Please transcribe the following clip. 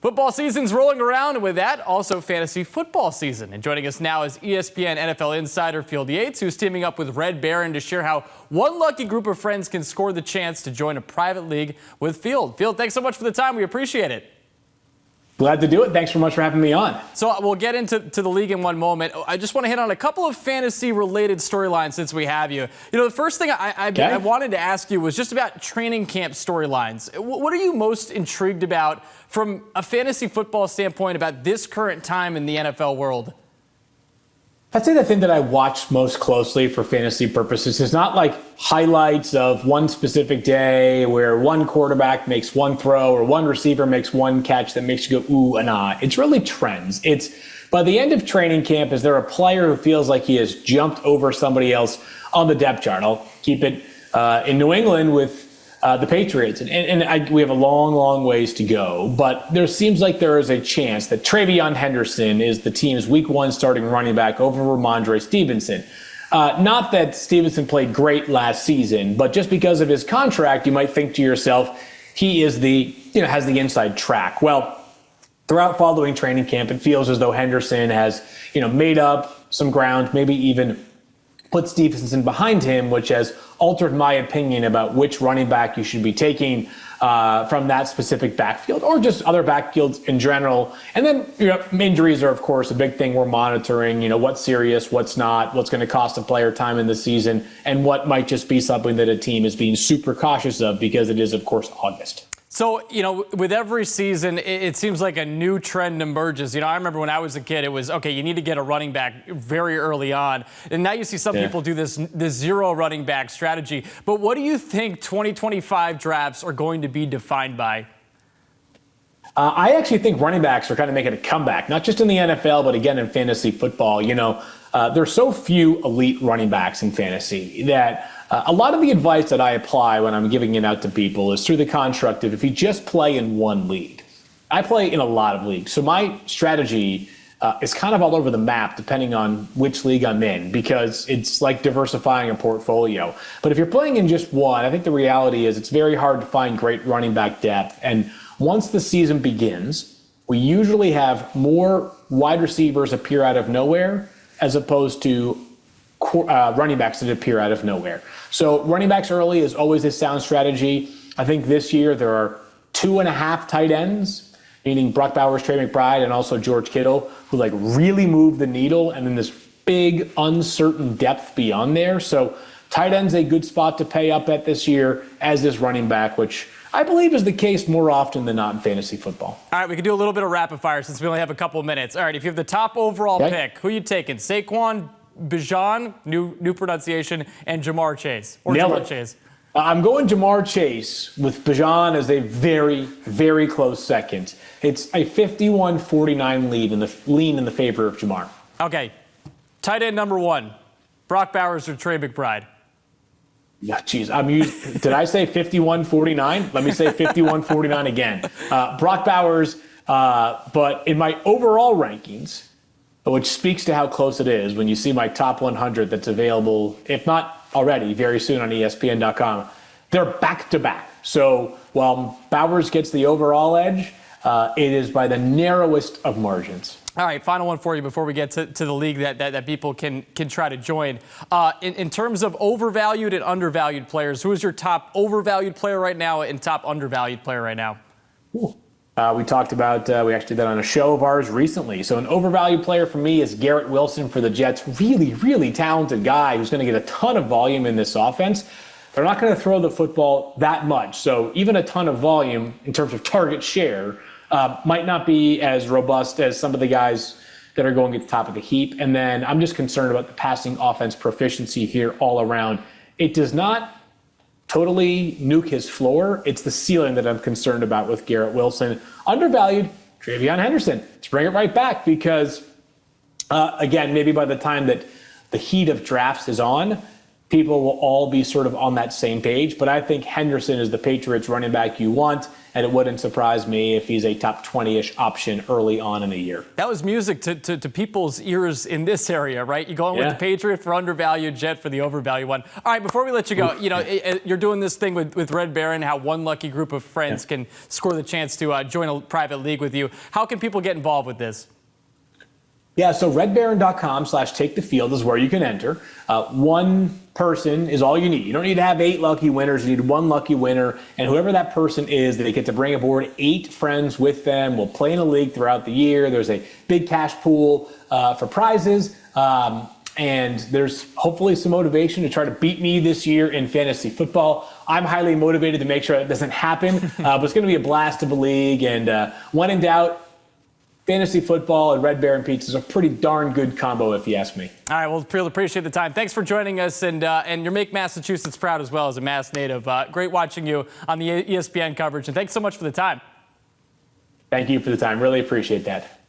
Football season's rolling around, and with that, also fantasy football season. And joining us now is ESPN NFL insider Field Yates, who's teaming up with Red Baron to share how one lucky group of friends can score the chance to join a private league with Field. Field, thanks so much for the time. We appreciate it. Glad to do it. Thanks so much for having me on. So we'll get into the league in one moment. I just want to hit on a couple of fantasy-related storylines since we have you. You know, the first thing I wanted to ask you was just about training camp storylines. What are you most intrigued about from a fantasy football standpoint about this current time in the NFL world? I'd say the thing that I watch most closely for fantasy purposes is not like highlights of one specific day where one quarterback makes one throw or one receiver makes one catch that makes you go, ooh, and ah. It's really trends. It's by the end of training camp, is there a player who feels like he has jumped over somebody else on the depth chart? I'll keep it in New England with the Patriots. We have a long, long ways to go, but there seems like there is a chance that Travion Henderson is the team's week one starting running back over Ramondre Stevenson. Not that Stevenson played great last season, but just because of his contract, you might think to yourself, he is has the inside track. Well, throughout following training camp, it feels as though Henderson has, made up some ground, maybe even put Stevenson behind him, which has altered my opinion about which running back you should be taking from that specific backfield or just other backfields in general. And then, injuries are, of course, a big thing we're monitoring, what's serious, what's not, what's going to cost a player time in the season, and what might just be something that a team is being super cautious of because it is, of course, August. So, with every season, it seems like a new trend emerges. I remember when I was a kid, it was, okay, you need to get a running back very early on. And now you see some people do this zero running back strategy. But what do you think 2025 drafts are going to be defined by? I actually think running backs are kind of making a comeback, not just in the NFL, but again in fantasy football. There's so few elite running backs in fantasy that a lot of the advice that I apply when I'm giving it out to people is through the construct of if you just play in one league. I play in a lot of leagues, so my strategy is kind of all over the map depending on which league I'm in because it's like diversifying a portfolio. But if you're playing in just one, I think the reality is it's very hard to find great running back depth. And once the season begins, we usually have more wide receivers appear out of nowhere as opposed to running backs that appear out of nowhere. So running backs early is always a sound strategy. I think this year there are 2.5 tight ends, meaning Brock Bowers, Trey McBride, and also George Kittle, who really move the needle, and then this big uncertain depth beyond there. So tight end's a good spot to pay up at this year, as is running back, which I believe is the case more often than not in fantasy football. All right, we can do a little bit of rapid fire since we only have a couple of minutes. All right, if you have the top overall pick, who are you taking? Saquon, Bijan, new pronunciation, and Jamar Chase. Or Jamar Chase. I'm going Jamar Chase with Bijan as a very, very close second. It's a 51-49 lean in the favor of Jamar. Okay. Tight end number one, Brock Bowers or Trey McBride? Yeah, geez. Did I say 51-49? Let me say 51-49 again. Brock Bowers, but in my overall rankings, which speaks to how close it is when you see my top 100 that's available, if not already, very soon on ESPN.com. They're back-to-back. So while Bowers gets the overall edge, it is by the narrowest of margins. All right, final one for you before we get to the league that people can try to join. In terms of overvalued and undervalued players, who is your top overvalued player right now and top undervalued player right now? We talked about, we actually did that on a show of ours recently. So an overvalued player for me is Garrett Wilson for the Jets. Really, really talented guy who's going to get a ton of volume in this offense. They're not going to throw the football that much. So even a ton of volume in terms of target share might not be as robust as some of the guys that are going at the top of the heap. And then I'm just concerned about the passing offense proficiency here all around. It does not totally nuke his floor. It's the ceiling that I'm concerned about with Garrett Wilson. Undervalued, Travion Henderson. Let's bring it right back because, again, maybe by the time that the heat of drafts is on, people will all be sort of on that same page. But I think Henderson is the Patriots running back you want. and it wouldn't surprise me if he's a top 20-ish option early on in the year. That was music to people's ears in this area, right? You going with the Patriot for undervalued, Jet for the overvalued one. All right, before we let you go, you're doing this thing with Red Baron, how one lucky group of friends can score the chance to join a private league with you. How can people get involved with this? Yeah, so redbaron.com/takethefield is where you can enter. One person is all you need. You don't need to have 8 lucky winners. You need one lucky winner. And whoever that person is, they get to bring aboard 8 friends with them. We'll play in a league throughout the year. There's a big cash pool for prizes. And there's hopefully some motivation to try to beat me this year in fantasy football. I'm highly motivated to make sure that doesn't happen. But it's going to be a blast of a league. And when in doubt, fantasy football and Red Baron Pizza is a pretty darn good combo, if you ask me. All right, well, really appreciate the time. Thanks for joining us, and you make Massachusetts proud as well as a Mass native. Great watching you on the ESPN coverage, and thanks so much for the time. Thank you for the time. Really appreciate that.